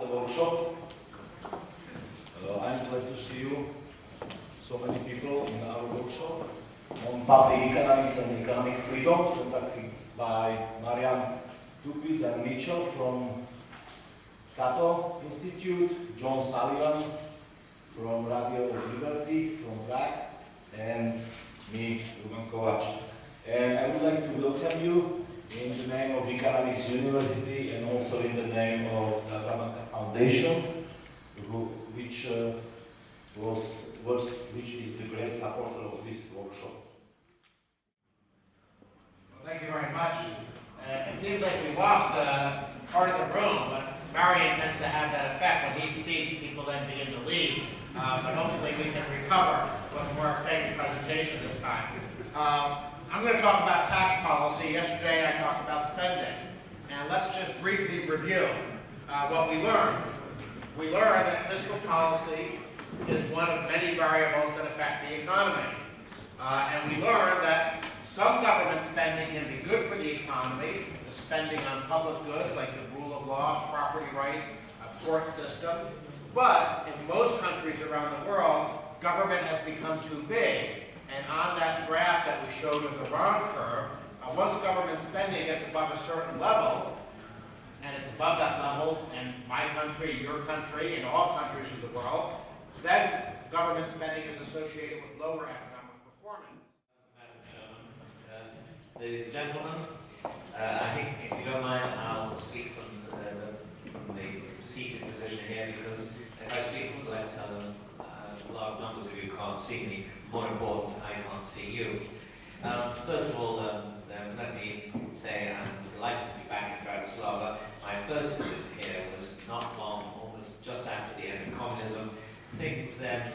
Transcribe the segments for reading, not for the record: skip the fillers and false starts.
the workshop. I'm glad to see you, so many people in our workshop on public economics and economic freedom, conducted by Marian, Tupy and Mitchell from CATO Institute, John Sullivan from Radio Liberty from Prague, and me, Ruben Kovač. And I would like to welcome you in the name of Economics University and also in the name of Tatra Banka Foundation, which is the great supporter of this workshop. Well, thank you very much. It seems like we lost part of the room, but Marian tends to have that effect. When he speaks, people then begin to leave. But hopefully we can recover with a more exciting presentation this time. I'm going to talk about tax policy. Yesterday I talked about spending. And let's just briefly review what we learned. We learned that fiscal policy is one of many variables that affect the economy. And we learned that some government spending can be good for the economy, the spending on public goods like the rule of law, property rights, a court system. But in most countries around the world, government has become too big. And on that graph that we showed of the round curve, once government spending gets above a certain level, and it's above that level in my country, your country, in all countries of the world, then government spending is associated with lower economic performance. Madam Chairman, ladies and gentlemen, I think if you don't mind, I'll speak from the seated position here, because if I speak from the left, a lot of numbers of you can't see me. More important, I can't see you. First of all, let me say I'm delighted to be back in Bratislava. My first visit here was not long, almost just after the end of communism. Things then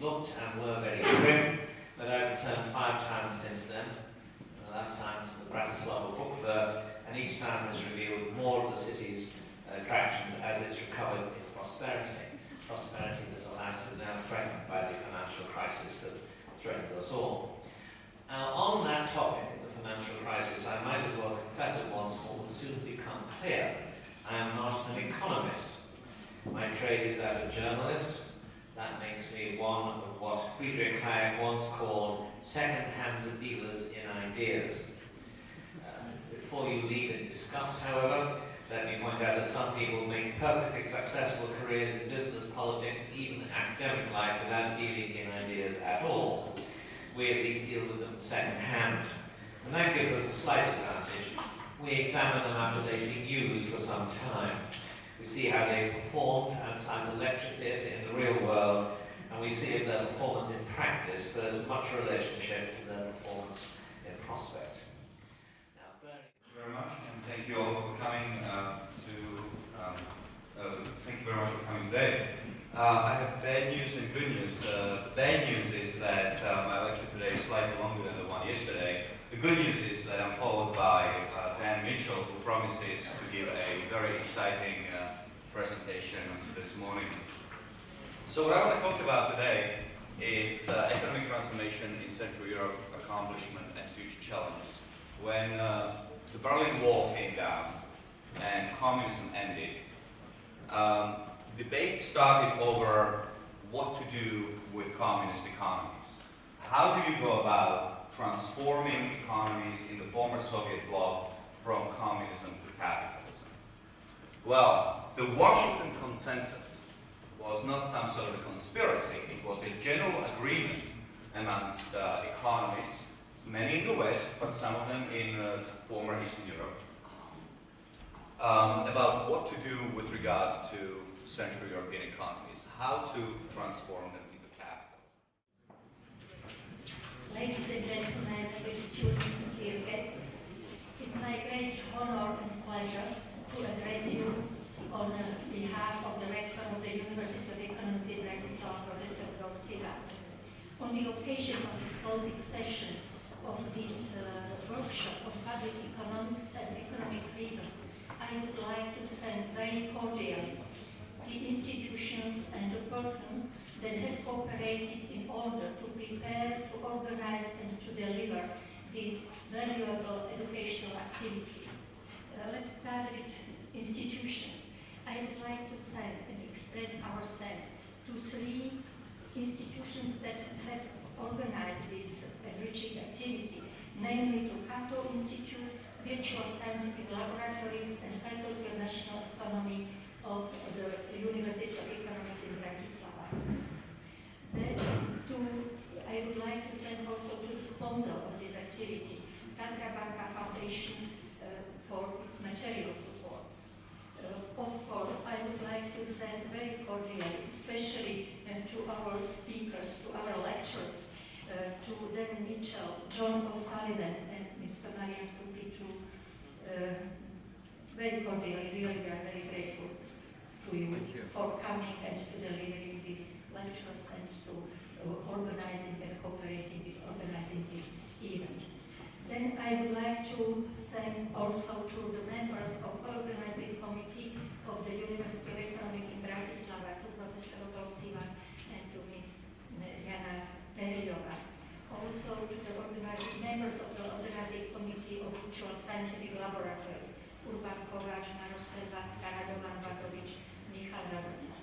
looked and were very grim, but I've returned 5 times since then. The last time to the Bratislava Book Fair, and each time has revealed more of the city's attractions as it's recovered its prosperity. Prosperity that, alas, is now threatened by the financial crisis that threatens us all. On that topic, the financial crisis, I might as well confess at once what will soon become clear. I am not an economist. My trade is that of journalist. That makes me one of what Friedrich Hayek once called second-hand dealers in ideas. Before you leave in disgust, however, let me point out that some people make perfectly successful careers in business, politics, and even academic life without dealing in ideas at all. We at least deal with them second-hand. And that gives us a slight advantage. We examine them after they've been used for some time. We see how they performed outside the lecture theatre in the real world, and we see if their performance in practice bears much relationship to their performance in prospect. Now, thank you very much, and thank you all for coming thank you very much for coming today. I have bad news and good news. The bad news is that my lecture today is slightly longer than the one yesterday. The good news is that I'm followed by Dan Mitchell, who promises to give a very exciting presentation this morning. So what I want to talk about today is economic transformation in Central Europe, accomplishment and future challenges. When the Berlin Wall came down and communism ended, debate started over what to do with communist economies. How do you go about transforming economies in the former Soviet bloc from communism to capitalism? Well, the Washington Consensus was not some sort of conspiracy. It was a general agreement amongst economists, many in the West, but some of them in former Eastern Europe, about what to do with regard to Central European economies, how to transform them into capitalism. Ladies and gentlemen, dear students, dear guests, it's my great honor and pleasure to address you on behalf of the Rector of the University of Ekonomickej, Bratislava, Professor Sullivan. On the occasion of this closing session of this workshop on public economics and economic freedom, I would like to thank very cordially the institutions and the persons that have cooperated in order to prepare, to organize and to deliver this valuable educational activity. Let's start with institutions. I would like to thank and express ourselves to 3 institutions that have organized this enriching activity, namely to CATO Institute, Virtual Scientific Laboratories, and Faculty of National Economy of the University of Economics in Bratislava. I would like to thank also to the sponsor of this activity, Tatra Banka Foundation, for its material support. Of course, I would like to thank very cordially, especially to our speakers, to our lecturers, to Darren Mitchell, John O'Sullivan, and Mr. Marian Tupy, very cordially, really we are very grateful to you for coming and to delivering these lectures and to organizing and cooperating with organizing this event. Then I would like to thank also to the members of organizing committee of the University of Ekonomik in Bratislava, to Professor Sullivan and to Ms. Marian. Also to the organizing members of the organizing committee of Virtual Scientific Laboratories, Urban Kovač, Maroslava, Radovan Vadovič, Michal Radosa.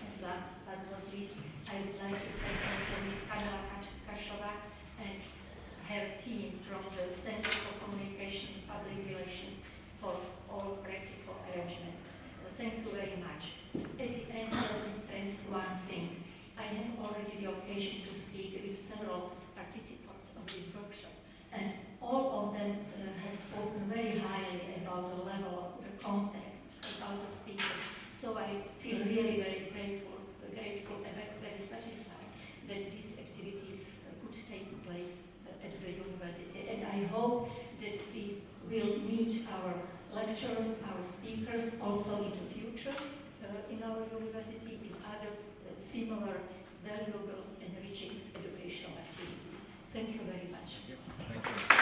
And last but not least, I would like to thank also Ms. Kamila Kašova and her team from the Center for Communication and Public Relations for all practical arrangements. Thank you very much. At the end, let me stress one thing. I have already the occasion to speak with several participants of this workshop, and all of them have spoken very highly about the level of the content, about the speakers. So I feel really very grateful and very satisfied that this activity could take place at the university. And I hope that we will meet our lecturers, our speakers also in the future in our university in other similar, valuable, enriching educational activities. Thank you very much. Thank you.